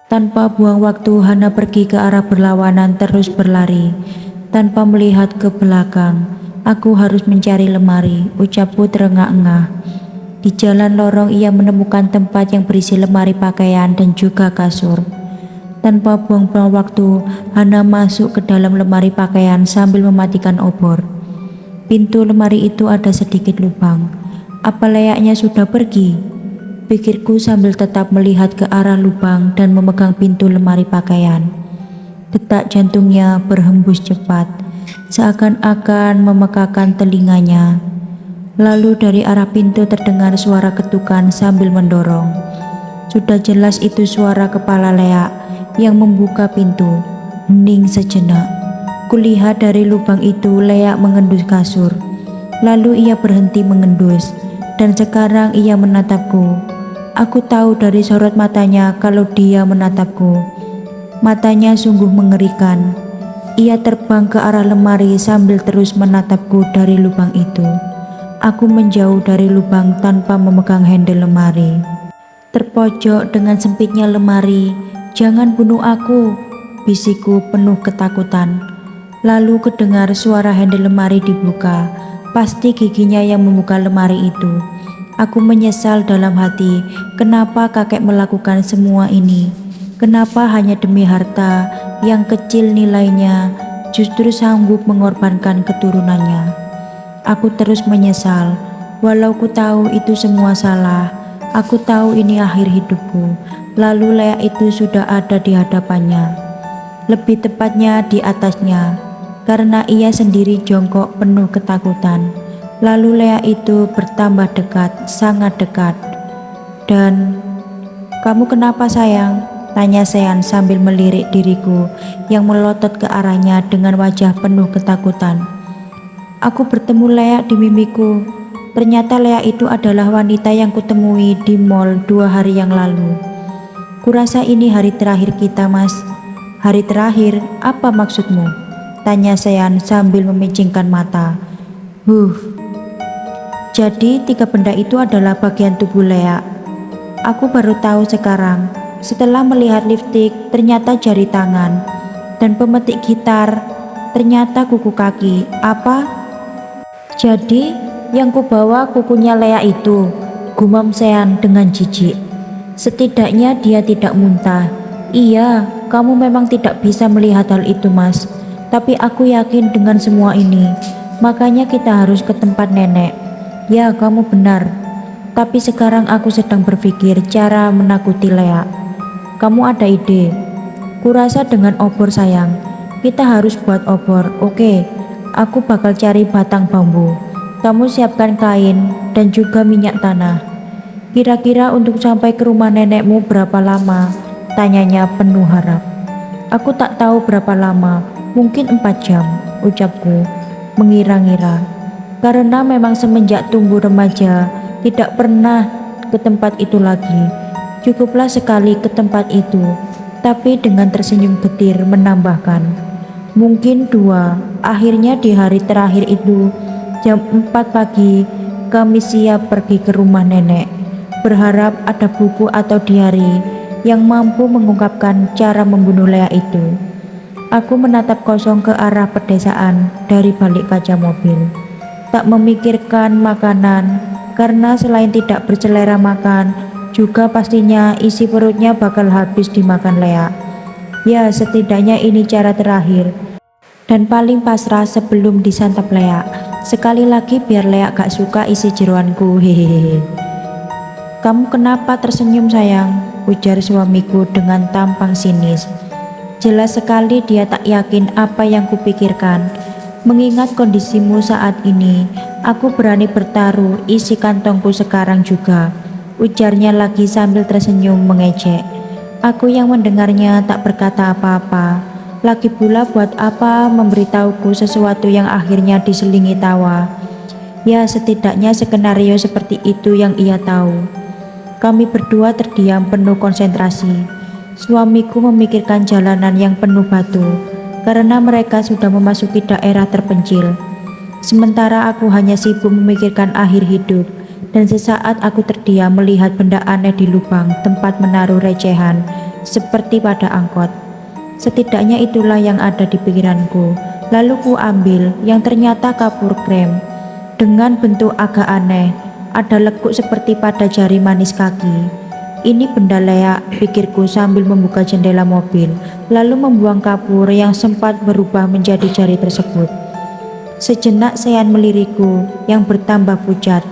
Tanpa buang waktu, Hana pergi ke arah berlawanan terus berlari. Tanpa melihat ke belakang, aku harus mencari lemari, ucapku terengah-engah. Di jalan lorong ia menemukan tempat yang berisi lemari pakaian dan juga kasur. Tanpa buang-buang waktu, Hana masuk ke dalam lemari pakaian sambil mematikan obor. Pintu lemari itu ada sedikit lubang. Apa layaknya sudah pergi? Pikirku sambil tetap melihat ke arah lubang dan memegang pintu lemari pakaian. Detak jantungnya berhembus cepat, seakan-akan memekakan telinganya. Lalu dari arah pintu terdengar suara ketukan sambil mendorong. Sudah jelas itu suara kepala Leak yang membuka pintu. Hening sejenak. Kulihat dari lubang itu Leak mengendus kasur. Lalu ia berhenti mengendus dan sekarang ia menatapku. Aku tahu dari sorot matanya kalau dia menatapku. Matanya sungguh mengerikan. Ia terbang ke arah lemari sambil terus menatapku dari lubang itu. Aku menjauh dari lubang tanpa memegang handle lemari. Terpojok dengan sempitnya lemari. "Jangan bunuh aku," bisikku penuh ketakutan. Lalu kedengar suara handle lemari dibuka. Pasti giginya yang membuka lemari itu. Aku menyesal dalam hati, kenapa kakek melakukan semua ini? Kenapa hanya demi harta yang kecil nilainya justru sanggup mengorbankan keturunannya? Aku terus menyesal, walau ku tahu itu semua salah. Aku tahu ini akhir hidupku. Lalu Leak itu sudah ada di hadapannya. Lebih tepatnya di atasnya, karena ia sendiri jongkok penuh ketakutan. Lalu Leak itu bertambah dekat, sangat dekat. Dan, "Kamu kenapa sayang?" tanya Sean sambil melirik diriku yang melotot ke arahnya dengan wajah penuh ketakutan. Aku bertemu Leak di mimpiku. Ternyata Leak itu adalah wanita yang kutemui di mall 2 hari yang lalu. Kurasa ini hari terakhir kita, Mas. Hari terakhir? Apa maksudmu? Tanya Sean sambil memicingkan mata. Jadi 3 benda itu adalah bagian tubuh Leak. Aku baru tahu sekarang. Setelah melihat lipstik, ternyata jari tangan. Dan pemetik gitar, ternyata kuku kaki. Apa? Jadi yang kubawa kukunya Leak itu, gumam Sean dengan jijik. Setidaknya dia tidak muntah. Iya, kamu memang tidak bisa melihat hal itu, Mas. Tapi aku yakin dengan semua ini, makanya kita harus ke tempat nenek. Ya, kamu benar. Tapi sekarang aku sedang berpikir cara menakuti Leak. Kamu ada ide? Kurasa dengan obor sayang. Kita harus buat obor, oke? Aku bakal cari batang bambu. Kamu siapkan kain dan juga minyak tanah. Kira-kira untuk sampai ke rumah nenekmu berapa lama? Tanyanya penuh harap. Aku tak tahu berapa lama, mungkin 4 jam, ucapku, mengira-ngira. Karena memang semenjak tumbuh remaja, tidak pernah ke tempat itu lagi. Cukuplah sekali ke tempat itu, tapi dengan tersenyum getir menambahkan, mungkin 2. Akhirnya di hari terakhir itu, jam 4 pagi, kami siap pergi ke rumah nenek. Berharap ada buku atau diari yang mampu mengungkapkan cara membunuh Leak itu. Aku menatap kosong ke arah pedesaan dari balik kaca mobil. Tak memikirkan makanan, karena selain tidak berselera makan, juga pastinya isi perutnya bakal habis dimakan Leak. Ya, setidaknya ini cara terakhir dan paling pasrah sebelum disantap Leak. Sekali lagi biar Leak gak suka isi jeroanku, hehehe. Kamu kenapa tersenyum sayang? Ujar suamiku dengan tampang sinis. Jelas sekali dia tak yakin apa yang kupikirkan. Mengingat kondisimu saat ini, aku berani bertaruh isi kantongku sekarang juga, ujarnya lagi sambil tersenyum mengejek. Aku yang mendengarnya tak berkata apa-apa. Lagi pula buat apa memberitahuku sesuatu yang akhirnya diselingi tawa. Ya, setidaknya skenario seperti itu yang ia tahu. Kami berdua terdiam penuh konsentrasi. Suamiku memikirkan jalanan yang penuh batu, karena mereka sudah memasuki daerah terpencil. Sementara aku hanya sibuk memikirkan akhir hidup, dan sesaat aku terdiam melihat benda aneh di lubang tempat menaruh recehan seperti pada angkot. Setidaknya itulah yang ada di pikiranku. Lalu ku ambil yang ternyata kapur krem dengan bentuk agak aneh, ada lekuk seperti pada jari manis kaki. Ini benda leak, pikirku sambil membuka jendela mobil, lalu membuang kapur yang sempat berubah menjadi jari tersebut. Sejenak Sean melirikku yang bertambah pucat.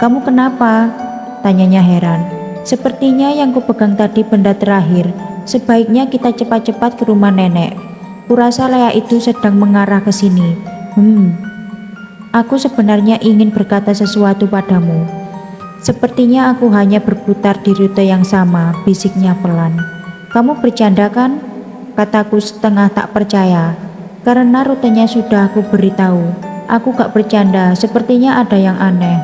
"Kamu kenapa?" tanyanya heran. "Sepertinya yang kupegang tadi benda terakhir. Sebaiknya kita cepat-cepat ke rumah nenek. Kurasa leak itu sedang mengarah ke sini." Aku sebenarnya ingin berkata sesuatu padamu. "Sepertinya aku hanya berputar di rute yang sama," bisiknya pelan. "Kamu bercanda kan?" kataku setengah tak percaya. "Karena rutenya sudah aku beritahu. Aku gak bercanda, sepertinya ada yang aneh.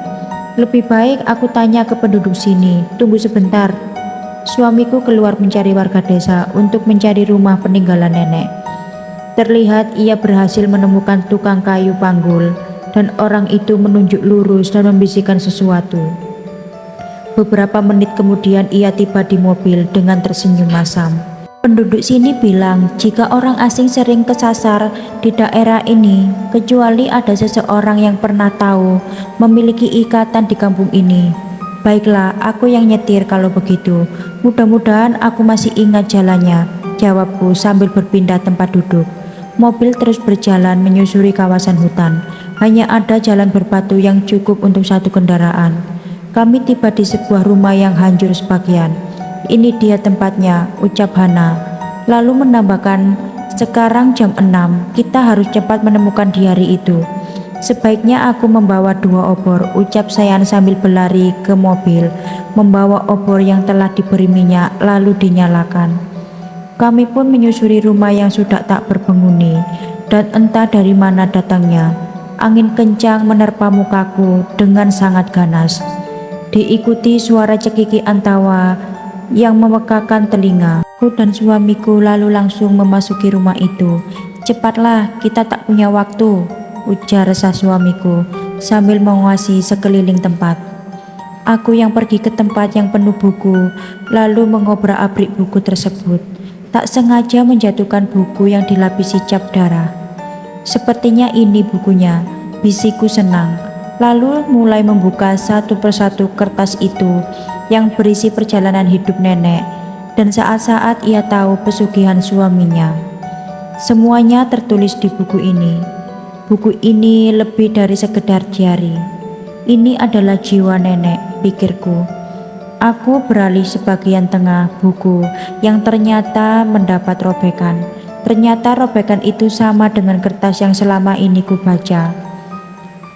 Lebih baik aku tanya ke penduduk sini. Tunggu sebentar." Suamiku keluar mencari warga desa untuk mencari rumah peninggalan nenek. Terlihat ia berhasil menemukan tukang kayu panggul, dan orang itu menunjuk lurus dan membisikkan sesuatu. Beberapa menit kemudian ia tiba di mobil dengan tersenyum masam. "Penduduk sini bilang jika orang asing sering kesasar di daerah ini, kecuali ada seseorang yang pernah tahu memiliki ikatan di kampung ini." "Baiklah, aku yang nyetir kalau begitu. Mudah-mudahan aku masih ingat jalannya," jawabku sambil berpindah tempat duduk. Mobil terus berjalan menyusuri kawasan hutan. Hanya ada jalan berbatu yang cukup untuk satu kendaraan. Kami tiba di sebuah rumah yang hancur sebagian. "Ini dia tempatnya," ucap Hana. Lalu menambahkan, "Sekarang jam 6, kita harus cepat menemukan diari itu." "Sebaiknya aku membawa 2 obor," ucap Sean sambil berlari ke mobil, membawa obor yang telah diberi minyak lalu dinyalakan. Kami pun menyusuri rumah yang sudah tak berpenghuni, dan entah dari mana datangnya, angin kencang menerpa mukaku dengan sangat ganas. Diikuti suara cekikikan tawa yang memekakan telinga. Aku dan suamiku lalu langsung memasuki rumah itu. "Cepatlah, kita tak punya waktu," ujar resah suamiku sambil menguasai sekeliling tempat. Aku yang pergi ke tempat yang penuh buku, lalu mengobrak-abrik buku tersebut. Tak sengaja menjatuhkan buku yang dilapisi cap darah. "Sepertinya ini bukunya," bisikku senang. Lalu mulai membuka satu persatu kertas itu yang berisi perjalanan hidup nenek dan saat-saat ia tahu pesugihan suaminya. Semuanya tertulis di buku ini. Buku ini lebih dari sekedar diari. Ini adalah jiwa nenek, pikirku. Aku beralih sebagian tengah buku yang ternyata mendapat robekan. Ternyata robekan itu sama dengan kertas yang selama ini kubaca.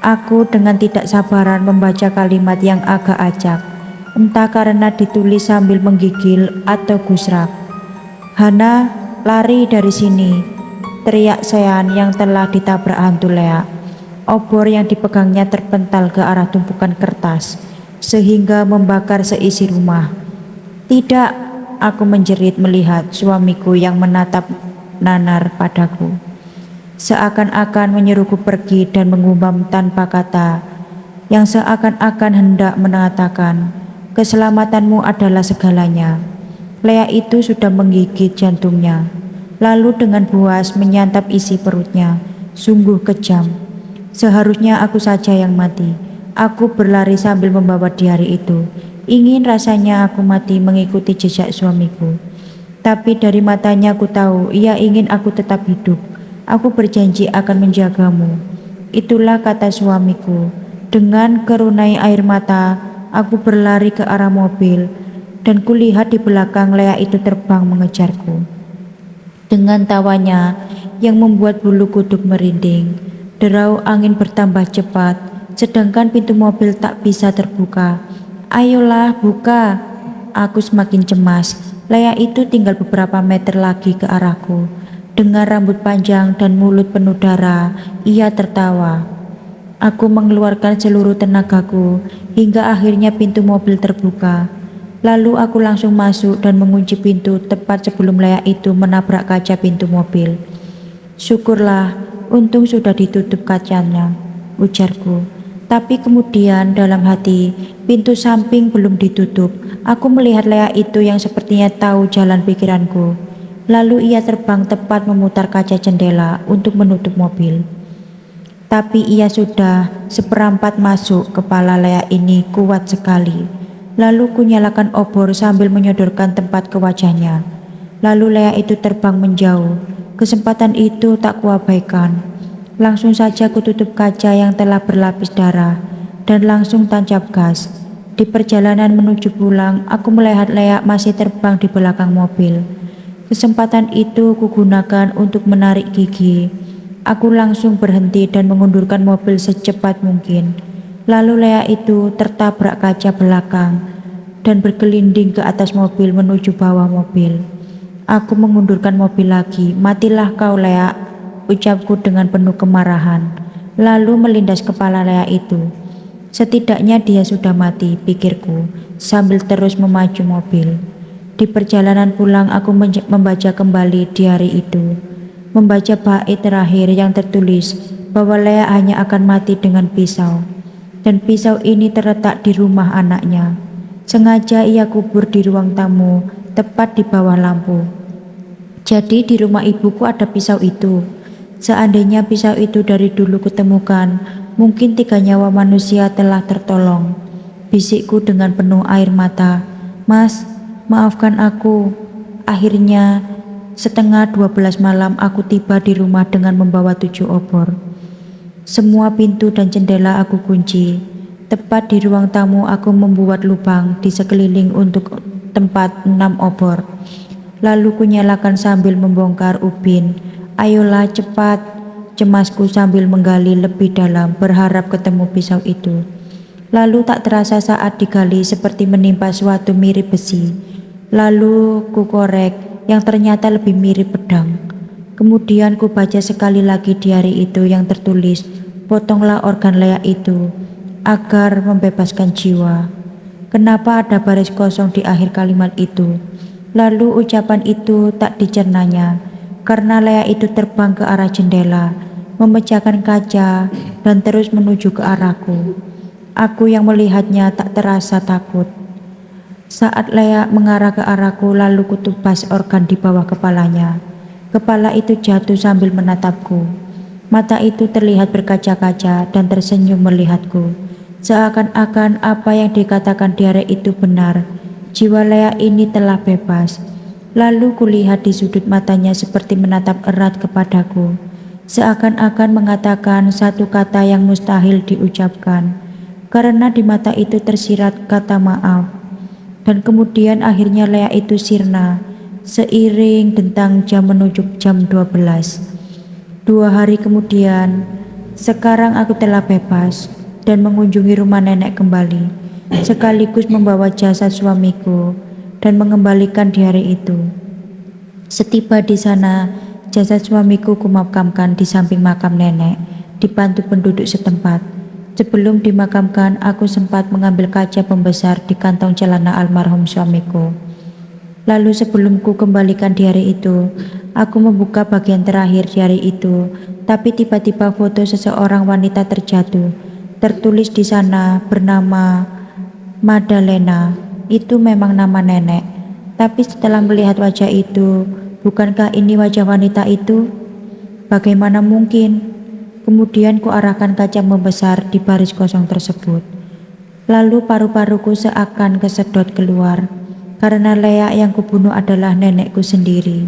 Aku dengan tidak sabaran membaca kalimat yang agak acak, entah karena ditulis sambil menggigil atau gusrak. "Hana, lari dari sini!" teriak Sean yang telah ditabrak hantu leak. Obor yang dipegangnya terpental ke arah tumpukan kertas, sehingga membakar seisi rumah. "Tidak!" aku menjerit melihat suamiku yang menatap nanar padaku, seakan-akan menyuruhku pergi dan mengumam tanpa kata, yang seakan-akan hendak mengatakan, "Keselamatanmu adalah segalanya." Leak itu sudah menggigit jantungnya, lalu dengan buas menyantap isi perutnya. Sungguh kejam. Seharusnya aku saja yang mati. Aku berlari sambil membawa diari itu. Ingin rasanya aku mati mengikuti jejak suamiku. Tapi dari matanya aku tahu ia ingin aku tetap hidup. "Aku berjanji akan menjagamu." Itulah kata suamiku. Dengan kerunai air mata, aku berlari ke arah mobil dan kulihat di belakang leak itu terbang mengejarku. Dengan tawanya yang membuat bulu kuduk merinding, derau angin bertambah cepat, sedangkan pintu mobil tak bisa terbuka. "Ayolah, buka!" Aku semakin cemas. Leak itu tinggal beberapa meter lagi ke arahku. Dengan rambut panjang dan mulut penuh darah, ia tertawa. Aku mengeluarkan seluruh tenagaku hingga akhirnya pintu mobil terbuka. Lalu aku langsung masuk dan mengunci pintu tepat sebelum leak itu menabrak kaca pintu mobil. "Syukurlah, untung sudah ditutup kacanya," ujarku. Tapi kemudian dalam hati, pintu samping belum ditutup. Aku melihat Lea itu yang sepertinya tahu jalan pikiranku. Lalu ia terbang tepat memutar kaca jendela untuk menutup mobil. Tapi ia sudah seperempat masuk. Kepala Lea ini kuat sekali. Lalu kunyalakan obor sambil menyodorkan tempat ke wajahnya. Lalu Lea itu terbang menjauh. Kesempatan itu tak kuabaikan. Langsung saja kututup kaca yang telah berlapis darah dan langsung tancap gas. Di perjalanan menuju pulang, aku melihat Lea masih terbang di belakang mobil. Kesempatan itu kugunakan untuk menarik gigi. Aku langsung berhenti dan mengundurkan mobil secepat mungkin. Lalu Lea itu tertabrak kaca belakang dan bergelinding ke atas mobil menuju bawah mobil. Aku mengundurkan mobil lagi. Matilah kau Lea, ucapku dengan penuh kemarahan. Lalu melindas kepala Lea itu. Setidaknya dia sudah mati, pikirku, sambil terus memacu mobil. Di perjalanan pulang aku membaca kembali diari itu. Membaca bait terakhir yang tertulis bahwa Lea hanya akan mati dengan pisau. Dan pisau ini terletak di rumah anaknya. Sengaja ia kubur di ruang tamu, tepat di bawah lampu. Jadi di rumah ibuku ada pisau itu. Seandainya pisau itu dari dulu kutemukan, mungkin 3 nyawa manusia telah tertolong. Bisikku dengan penuh air mata. Mas, maafkan aku. Akhirnya, setengah 12 malam aku tiba di rumah dengan membawa 7 obor. Semua pintu dan jendela aku kunci. Tepat di ruang tamu aku membuat lubang di sekeliling untuk tempat 6 obor. Lalu kunyalakan sambil membongkar ubin. Ayolah cepat, cemasku sambil menggali lebih dalam berharap ketemu pisau itu. Lalu tak terasa saat digali seperti menimpa suatu mirip besi. Lalu ku korek yang ternyata lebih mirip pedang. Kemudian ku baca sekali lagi diari itu yang tertulis, potonglah organ Lea itu agar membebaskan jiwa. Kenapa ada baris kosong di akhir kalimat itu? Lalu ucapan itu tak dicernanya, karena Lea itu terbang ke arah jendela, memecahkan kaca dan terus menuju ke arahku. Aku yang melihatnya tak terasa takut. Saat Lea mengarah ke arahku, lalu kutubas organ di bawah kepalanya. Kepala itu jatuh sambil menatapku. Mata itu terlihat berkaca-kaca dan tersenyum melihatku. Seakan-akan apa yang dikatakan diare itu benar. Jiwa Lea ini telah bebas. Lalu kulihat di sudut matanya seperti menatap erat kepadaku. Seakan-akan mengatakan satu kata yang mustahil diucapkan. Karena di mata itu tersirat kata maaf. Dan kemudian akhirnya Lea itu sirna. Seiring dentang jam menuju jam 12. 2 hari kemudian, sekarang aku telah bebas dan mengunjungi rumah nenek kembali, sekaligus membawa jasad suamiku dan mengembalikan diari itu. Setiba di sana, jasad suamiku kumakamkan di samping makam nenek, dibantu penduduk setempat. Sebelum dimakamkan, aku sempat mengambil kaca pembesar di kantong celana almarhum suamiku. Lalu sebelum ku kembalikan diari itu, aku membuka bagian terakhir diari itu, tapi tiba-tiba foto seseorang wanita terjatuh. Tertulis di sana bernama Madalena. Itu memang nama nenek. Tapi setelah melihat wajah itu, bukankah ini wajah wanita itu? Bagaimana mungkin? Kemudian ku arahkan kaca membesar di baris kosong tersebut. Lalu paru-paruku seakan kesedot keluar. Karena Lea yang kubunuh adalah nenekku sendiri.